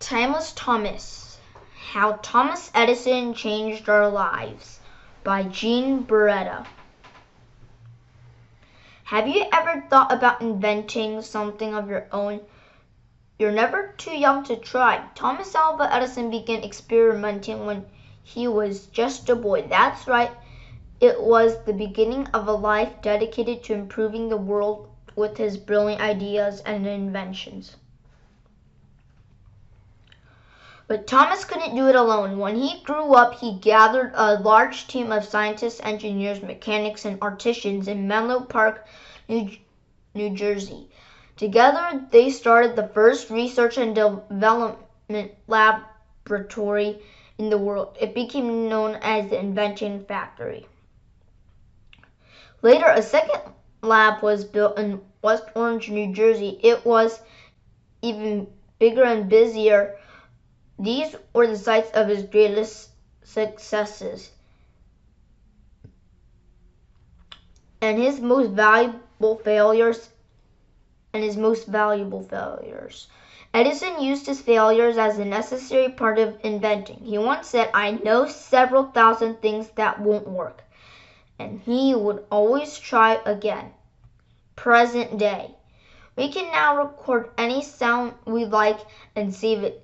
Timeless Thomas: How Thomas Edison Changed Our Lives by Jean Beretta. Have you ever thought about inventing something of your own? You're never too young to try. Thomas Alva Edison began experimenting when he was just a boy. That's right, it was the beginning of a life dedicated to improving the world with his brilliant ideas and inventions. But Thomas couldn't do it alone. When he grew up, he gathered a large team of scientists, engineers, mechanics, and artisans in Menlo Park, New Jersey. Together, they started the first research and development laboratory in the world. It became known as the Invention Factory. Later, a second lab was built in West Orange, New Jersey. It was even bigger and busier. These were the sites of his greatest successes and his most valuable failures. Edison used his failures as a necessary part of inventing. He once said, "I know several thousand things that won't work," and he would always try again. Present day. We can now record any sound we like and save it.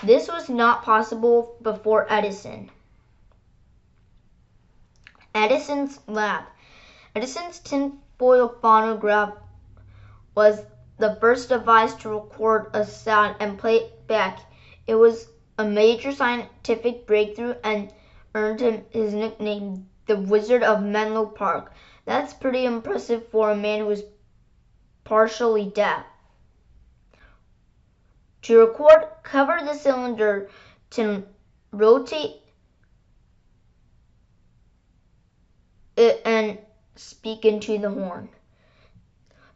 This was not possible before Edison. Edison's lab. Edison's tinfoil phonograph was the first device to record a sound and play it back. It was a major scientific breakthrough and earned him his nickname, the Wizard of Menlo Park. That's pretty impressive for a man who was partially deaf. To record, cover the cylinder to rotate it and speak into the horn.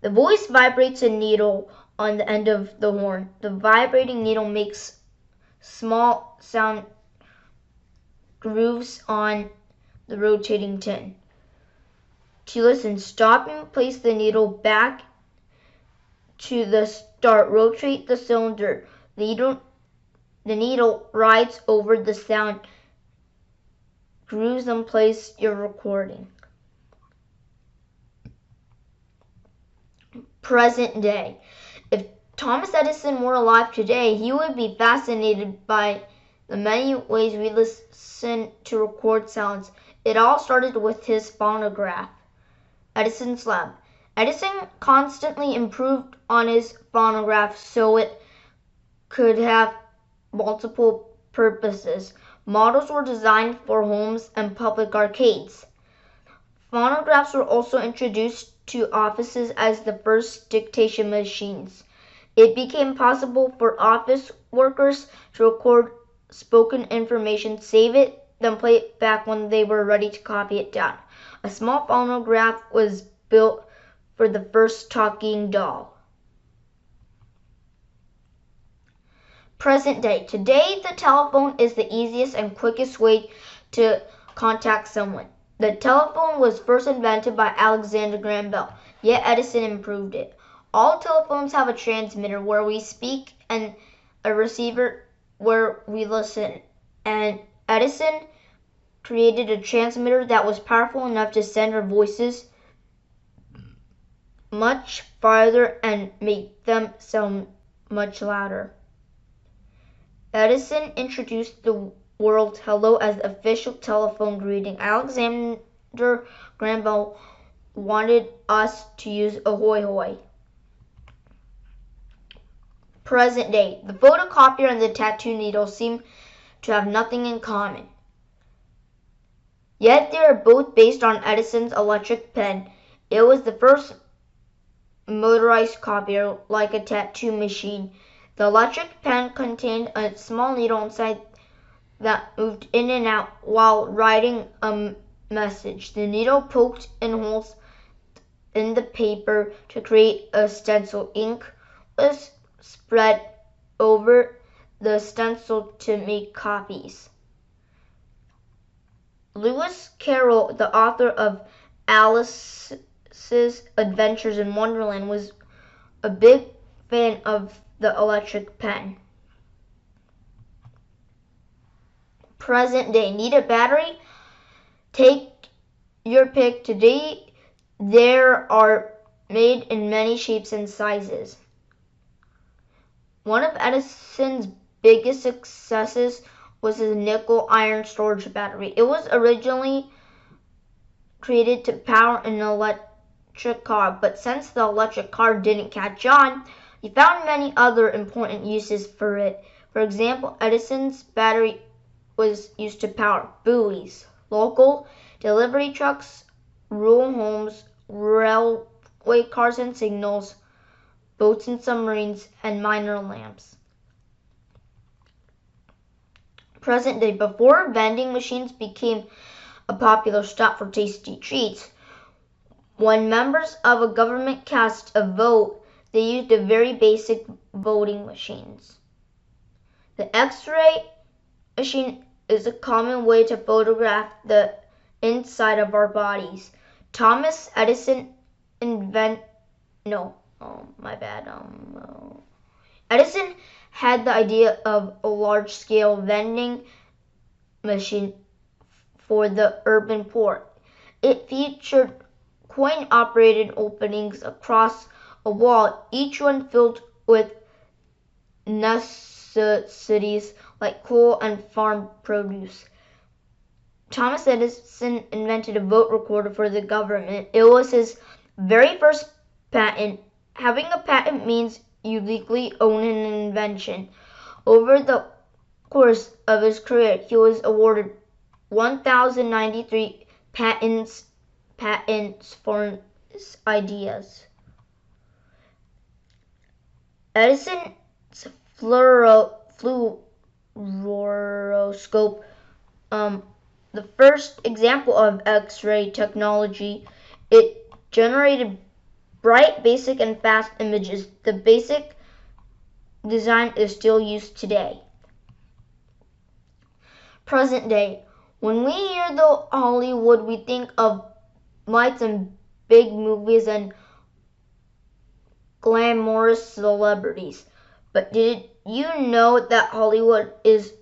The voice vibrates a needle on the end of the horn. The vibrating needle makes small sound grooves on the rotating tin. To listen, stop and place the needle back to the start. Rotate the cylinder. The needle rides over the sound grooves and place your recording. Present day. If Thomas Edison were alive today, he would be fascinated by the many ways we listen to record sounds. It all started with his phonograph. Edison's lab. Edison constantly improved on his phonograph so it could have multiple purposes. Models were designed for homes and public arcades. Phonographs were also introduced to offices as the first dictation machines. It became possible for office workers to record spoken information, save it, then play it back when they were ready to copy it down. A small phonograph was built for the first talking doll. Present day. Today, the telephone is the easiest and quickest way to contact someone. The telephone was first invented by Alexander Graham Bell, yet Edison improved it. All telephones have a transmitter where we speak and a receiver where we listen, and Edison created a transmitter that was powerful enough to send our voices much farther and make them sound much louder. Edison introduced the world hello as the official telephone greeting. Alexander Graham Bell wanted us to use ahoy hoy. Present day. The photocopier and the tattoo needle seem to have nothing in common. Yet they are both based on Edison's electric pen. It was the first motorized copier, like a tattoo machine. The electric pen contained a small needle inside that moved in and out while writing a message. The needle poked in holes in the paper to create a stencil. Ink was spread over the stencil to make copies. Lewis Carroll, the author of Alice's Adventures in Wonderland, was a big fan of the electric pen. Present day. Need a battery? Take your pick. Today, there are made in many shapes and sizes. One of Edison's biggest successes was his nickel iron storage battery. It was originally created to power an electric car, but since the electric car didn't catch on, he found many other important uses for it. For example, Edison's battery was used to power buoys, local delivery trucks, rural homes, railway cars and signals, boats and submarines, and miner lamps. Present day. Before vending machines became a popular stop for tasty treats, when members of a government cast a vote, they used a very basic voting machines. The X-ray machine is a common way to photograph the inside of our bodies. Thomas Edison Edison had the idea of a large-scale vending machine for the urban poor. It featured coin-operated openings across a wall, each one filled with necessities like coal and farm produce. Thomas Edison invented a vote recorder for the government. It was his very first patent. Having a patent means you legally own an invention. Over the course of his career, he was awarded 1,093 patents for his ideas. Edison's fluoroscope, the first example of X-ray technology, it generated bright, basic, and fast images. The basic design is still used today. Present day. When we hear the Hollywood, we think of lights and big movies and glamorous celebrities. But did you know that Hollywood is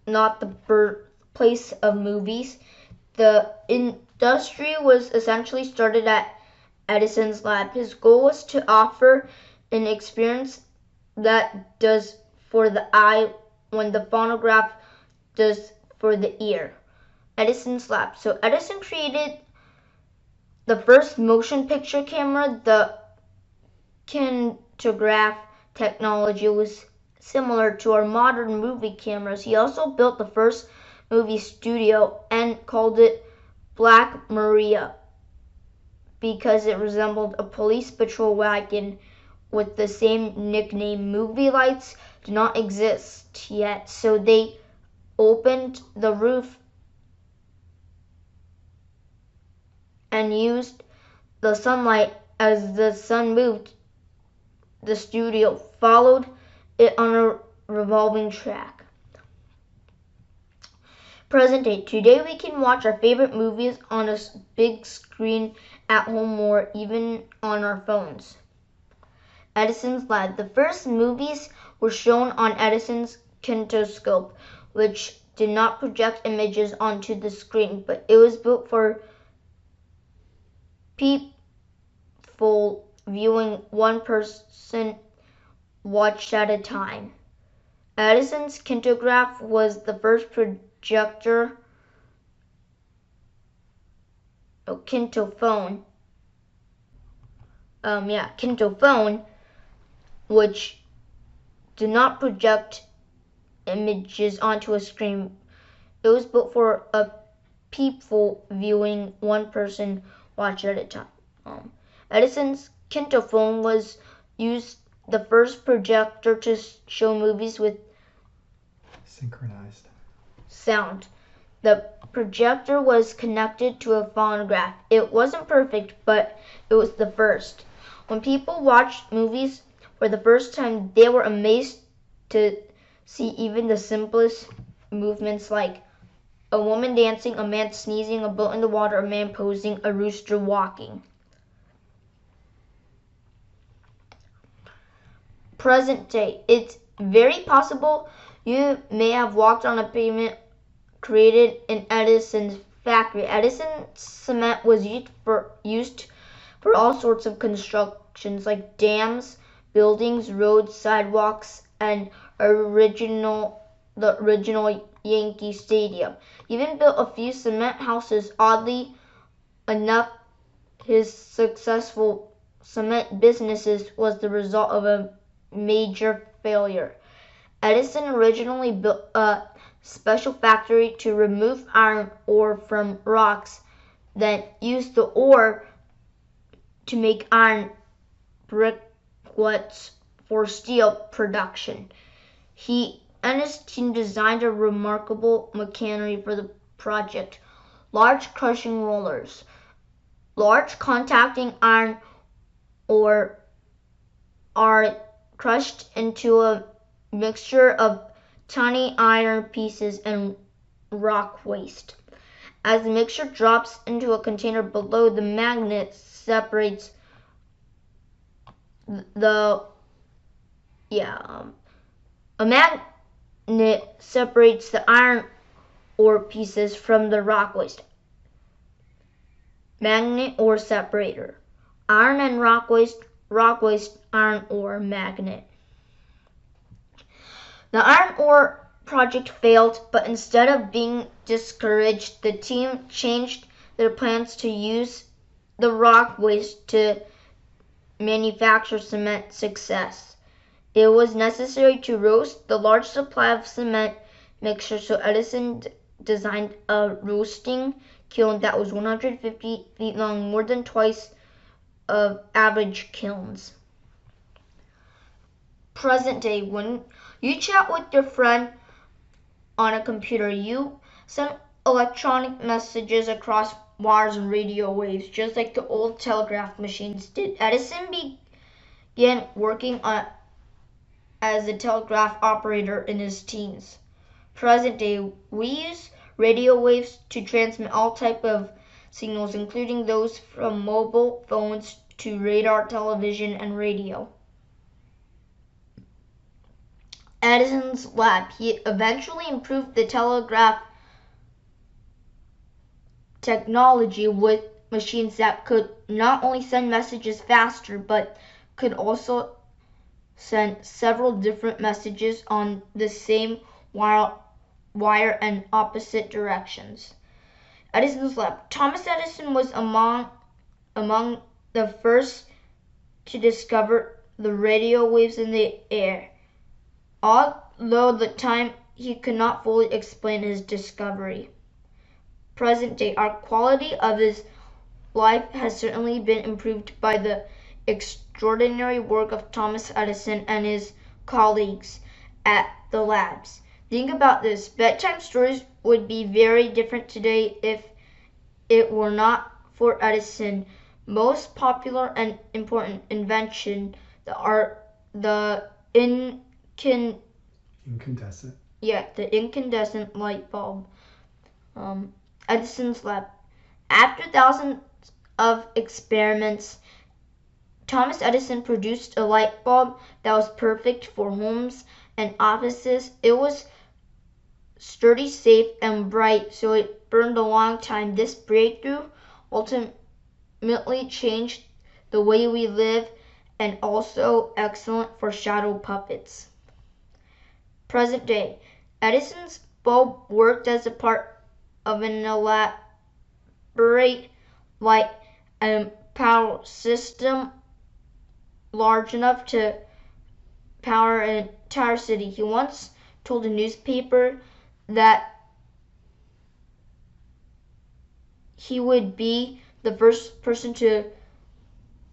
not the birthplace of movies? The industry was essentially started at Edison's lab. His goal was to offer an experience that does for the eye when the phonograph does for the ear. Edison's lab. So Edison created the first motion picture camera. The Phonograph technology was similar to our modern movie cameras. He also built the first movie studio and called it Black Maria because it resembled a police patrol wagon with the same nickname. Movie lights did not exist yet, so they opened the roof and used the sunlight. As the sun moved, the studio followed it on a revolving track. Present day. Today we can watch our favorite movies on a big screen at home or even on our phones. Edison's lab. The first movies were shown on Edison's kinetoscope, which did not project images onto the screen, but it was built for people viewing, one person watched at a time. Edison's kinetograph was the first projector, kinetophone, which did not project images onto a screen. It was built for a people viewing, one person watched at a time. Edison's kinetophone was used the first projector to show movies with synchronized sound. The projector was connected to a phonograph. It wasn't perfect, but it was the first. When people watched movies for the first time, they were amazed to see even the simplest movements like a woman dancing, a man sneezing, a boat in the water, a man posing, a rooster walking. Present day. It's very possible you may have walked on a pavement created in Edison's factory. Edison's cement was used for all sorts of constructions like dams, buildings, roads, sidewalks, and the original Yankee Stadium. He even built a few cement houses. Oddly enough, his successful cement businesses was the result of a major failure. Edison originally built a special factory to remove iron ore from rocks, then used the ore to make iron briquettes for steel production. He and his team designed a remarkable machinery for the project: large crushing rollers, large contacting iron ore are crushed into a mixture of tiny iron pieces and rock waste. As the mixture drops into a container below, a magnet separates the iron ore pieces from the rock waste. Magnet ore separator. Iron and rock waste, iron ore magnet. The iron ore project failed, but instead of being discouraged, the team changed their plans to use the rock waste to manufacture cement success. It was necessary to roast the large supply of cement mixture, so Edison designed a roasting kiln that was 150 feet long, more than twice of average kilns. Present day, when you chat with your friend on a computer, you send electronic messages across wires and radio waves, just like the old telegraph machines did. Edison began working as a telegraph operator in his teens. Present day, we use radio waves to transmit all types of signals, including those from mobile phones to radar, television, and radio. Edison's lab. He eventually improved the telegraph technology with machines that could not only send messages faster, but could also send several different messages on the same wire in opposite directions. Edison's lab. Thomas Edison was among the first to discover the radio waves in the air. Although at the time he could not fully explain his discovery. Present day, our quality of his life has certainly been improved by the extraordinary work of Thomas Edison and his colleagues at the labs. Think about this. Bedtime stories would be very different today if it were not for Edison's most popular and important invention, the incandescent light bulb. Edison's lab. After thousands of experiments, Thomas Edison produced a light bulb that was perfect for homes and offices. It was sturdy, safe, and bright, so it burned a long time. This breakthrough ultimately changed the way we live and also excellent for shadow puppets. Present day. Edison's bulb worked as a part of an elaborate light and power system large enough to power an entire city. He once told a newspaper that he would be the first person to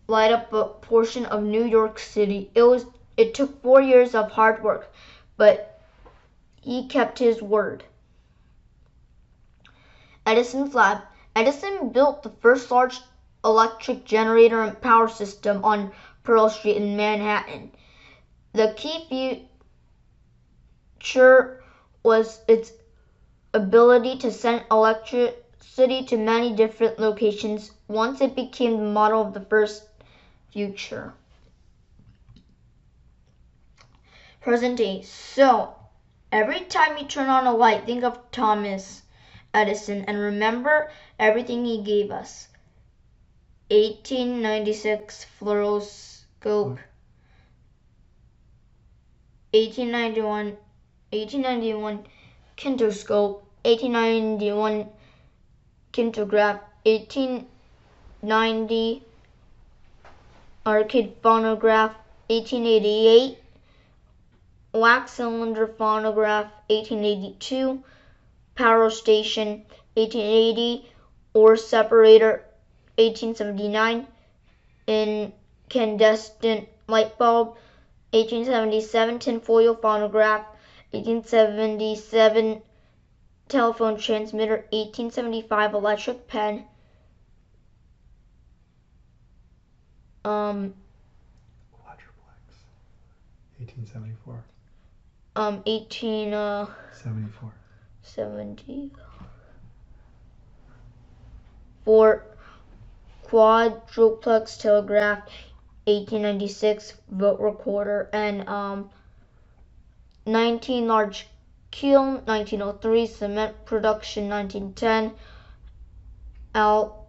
light up a portion of New York City. It took 4 years of hard work, but he kept his word. Edison's lab. Edison built the first large electric generator and power system on Pearl Street in Manhattan. The key feature was its ability to send electricity to many different locations. Once it became the model of the first present day. So, Every time you turn on a light, think of Thomas Edison and remember everything he gave us. 1896 fluoroscope, 1891 kinetoscope, 1891 kinetograph, 1890 arcade phonograph, 1888 wax cylinder phonograph, 1882 power station, 1880 ore separator, 1879 incandescent light bulb, 1877 tinfoil phonograph, 1877 telephone transmitter, 1875 electric pen, quadruplex, 1874, 74 quadruplex telegraph, 1896 vote recorder, and 19 large kiln, 1903 cement production, 1910 alkaline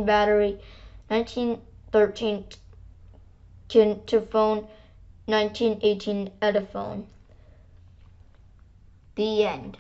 battery, 1913 kinetophone, 1918 Ediphone. The end.